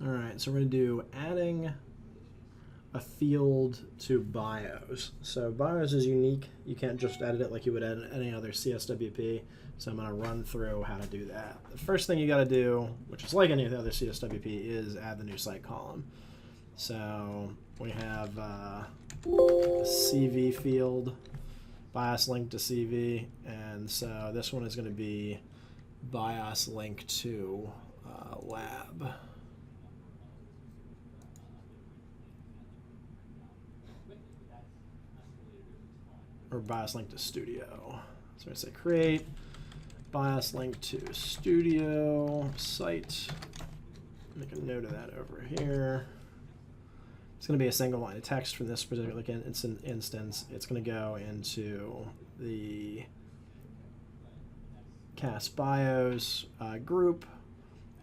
All right, so we're going to do adding a field to BIOS. So BIOS is unique. You can't just edit it like you would edit any other CSWP. So I'm going to run through how to do that. The first thing you got to do, which is like any of the other CSWP, is add the new site column. So we have a CV field, BIOS link to CV, and so this one is going to be BIOS link to lab. Or BIOS link to studio. So I say create BIOS link to studio site. Make a note of that over here. It's going to be a single line of text from this particular instance. It's going to go into the CAS BIOS group,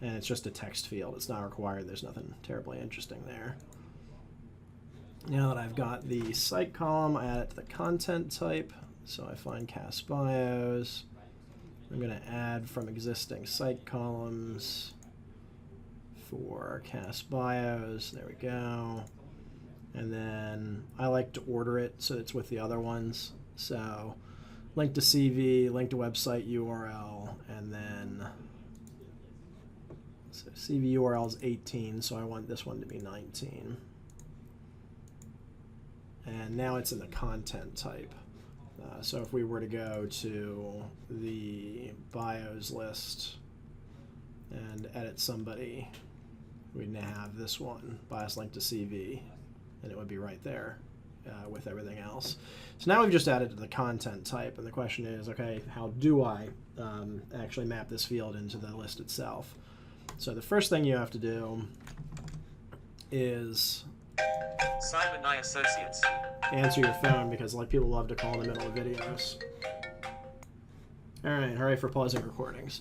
and it's just a text field. It's not required. There's nothing terribly interesting there. Now that I've got the site column, I add it to the content type. So I find CAS BIOS. I'm going to add from existing site columns for CAS BIOS. There we go. And then I like to order it so it's with the other ones. So link to CV, link to website URL, and then so CV URL is 18, so I want this one to be 19. And now it's in the content type. So if we were to go to the BIOS list and edit somebody, we'd have this one, BIOS link to CV, and it would be right there with everything else. So now we've just added to the content type, and the question is, okay, how do I actually map this field into the list itself? So the first thing you have to do is Simon I Associates. Answer your phone, because like people love to call in the middle of videos. All right, hooray for pausing recordings.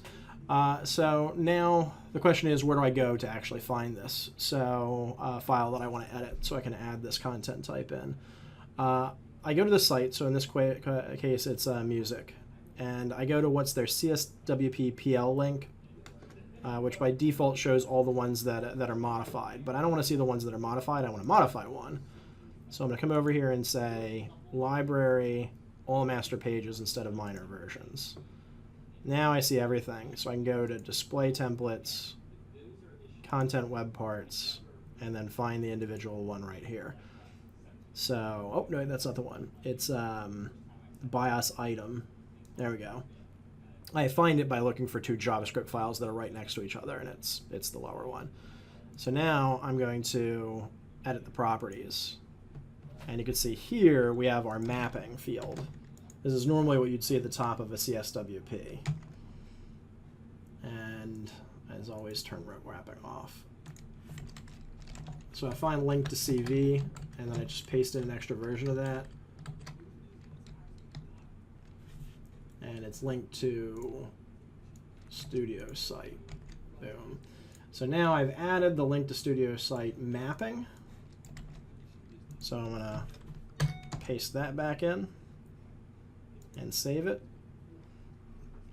So now the question is, where do I go to actually find this file that I want to edit so I can add this content type in? I go to the site, so in this case it's music, and I go to what's their CSWP PL link, which by default shows all the ones that are modified. But I don't want to see the ones that are modified. I want to modify one. So I'm going to come over here and say library, all master pages instead of minor versions. Now I see everything. So I can go to display templates, content web parts, and then find the individual one right here. So, oh, no, that's not the one. It's BIOS item. There we go. I find it by looking for two JavaScript files that are right next to each other, and it's the lower one. So now I'm going to edit the properties. And you can see here we have our mapping field. This is normally what you'd see at the top of a CSWP. And as always, turn row wrapping off. So I find link to CV, and then I just paste in an extra version of that. And it's linked to studio site. Boom. So now I've added the link to studio site mapping. So I'm going to paste that back in and save it.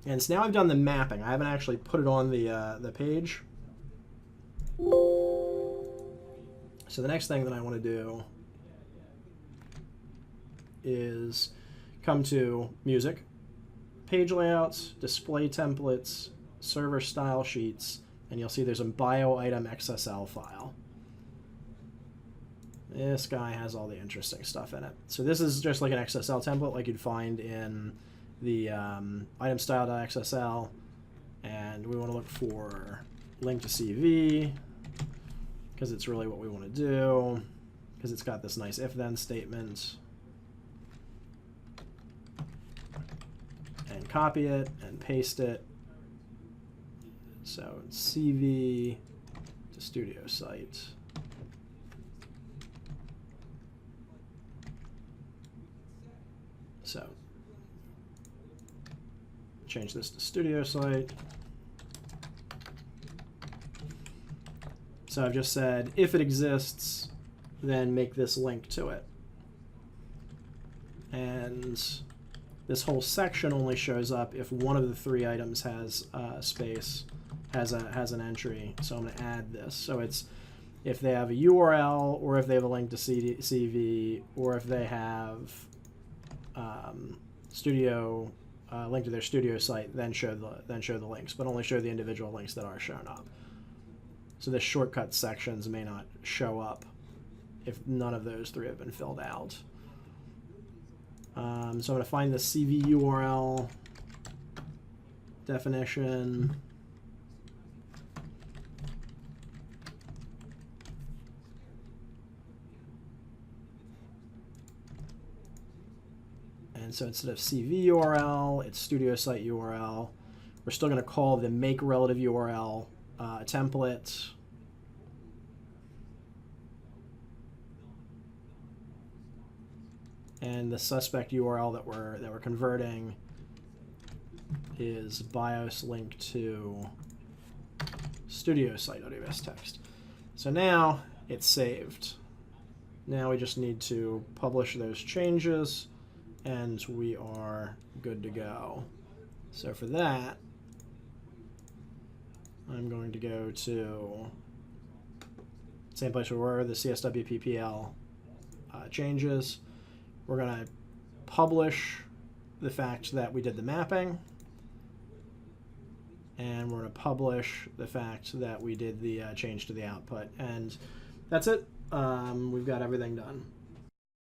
And so now I've done the mapping. I haven't actually put it on the page. So the next thing that I want to do is come to music, page layouts, display templates, server style sheets, and you'll see there's a bio item XSL file. This guy has all the interesting stuff in it. So this is just like an XSL template like you'd find in the item style.xsl, and we want to look for link to CV because it's really what we want to do, because it's got this nice if-then statement. And copy it and paste it. So CV to studio site. So change this to studio site. So I've just said, if it exists, then make this link to it. And this whole section only shows up if one of the three items has space has an entry. So I'm going to add this. So it's if they have a URL, or if they have a link to CV, or if they have studio link to their studio site, then show the links, but only show the individual links that are shown up. So the shortcut sections may not show up if none of those three have been filled out. So I'm going to find the CV URL definition. And so instead of CV URL, it's studio site URL. We're still going to call the make relative URL a template. And the suspect URL that we're converting is BIOS link to studio site AWS text. So now it's saved. Now we just need to publish those changes, and we are good to go. So for that, I'm going to go to same place we were, the CSWPPL changes. We're going to publish the fact that we did the mapping, and we're going to publish the fact that we did the change to the output. And that's it. We've got everything done.